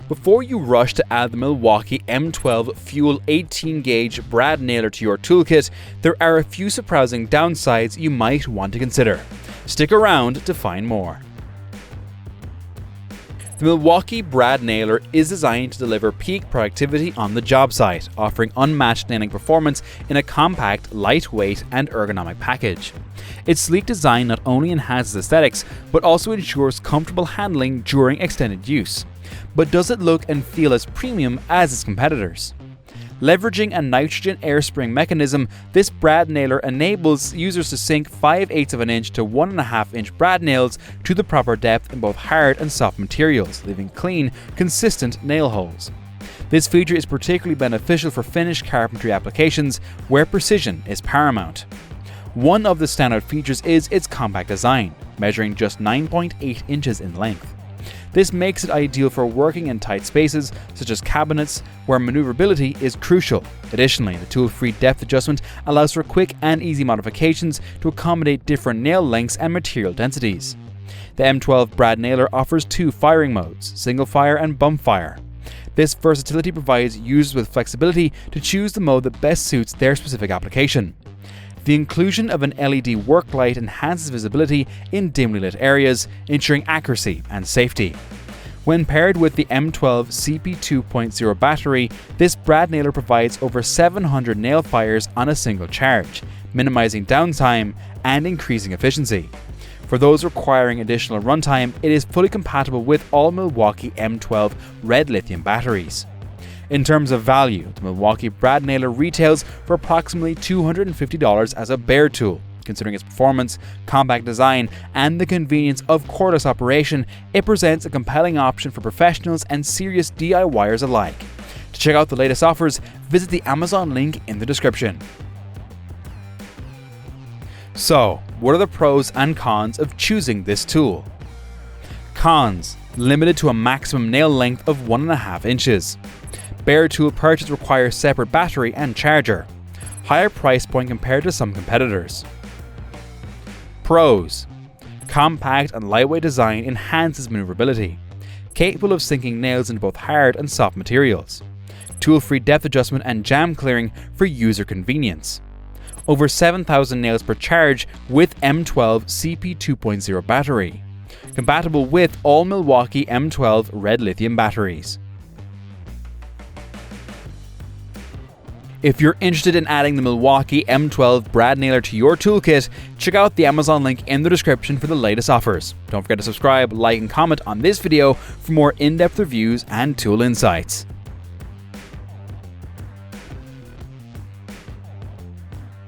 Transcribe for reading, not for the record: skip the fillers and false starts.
Before you rush to add the Milwaukee M12 Fuel 18-gauge brad nailer to your toolkit, there are a few surprising downsides you might want to consider. Stick around to find more. The Milwaukee brad nailer is designed to deliver peak productivity on the job site, offering unmatched nailing performance in a compact, lightweight, and ergonomic package. Its sleek design not only enhances aesthetics, but also ensures comfortable handling during extended use. But does it look and feel as premium as its competitors? Leveraging a nitrogen air spring mechanism, this brad nailer enables users to sink 5/8 of an inch to 1.5 inch brad nails to the proper depth in both hard and soft materials, leaving clean, consistent nail holes. This feature is particularly beneficial for finished carpentry applications where precision is paramount. One of the standout features is its compact design, measuring just 9.8 inches in length. This makes it ideal for working in tight spaces, such as cabinets, where maneuverability is crucial. Additionally, the tool-free depth adjustment allows for quick and easy modifications to accommodate different nail lengths and material densities. The M12 brad nailer offers two firing modes, single fire and bump fire. This versatility provides users with flexibility to choose the mode that best suits their specific application. The inclusion of an LED work light enhances visibility in dimly lit areas, ensuring accuracy and safety. When paired with the M12 CP2.0 battery, this brad nailer provides over 700 nail fires on a single charge, minimizing downtime and increasing efficiency. For those requiring additional runtime, it is fully compatible with all Milwaukee M12 red lithium batteries. In terms of value, the Milwaukee brad nailer retails for approximately $250 as a bare tool. Considering its performance, compact design, and the convenience of cordless operation, it presents a compelling option for professionals and serious DIYers alike. To check out the latest offers, visit the Amazon link in the description. So, what are the pros and cons of choosing this tool? Cons: limited to a maximum nail length of 1.5 inches. Bare tool purchase requires separate battery and charger. Higher price point compared to some competitors. Pros: compact and lightweight design enhances maneuverability. Capable of sinking nails into both hard and soft materials. Tool-free depth adjustment and jam clearing for user convenience. Over 7,000 nails per charge with M12 CP2.0 battery. Compatible with all Milwaukee M12 red lithium batteries. If you're interested in adding the Milwaukee M12 brad nailer to your toolkit, check out the Amazon link in the description for the latest offers. Don't forget to subscribe, like, and comment on this video for more in-depth reviews and tool insights.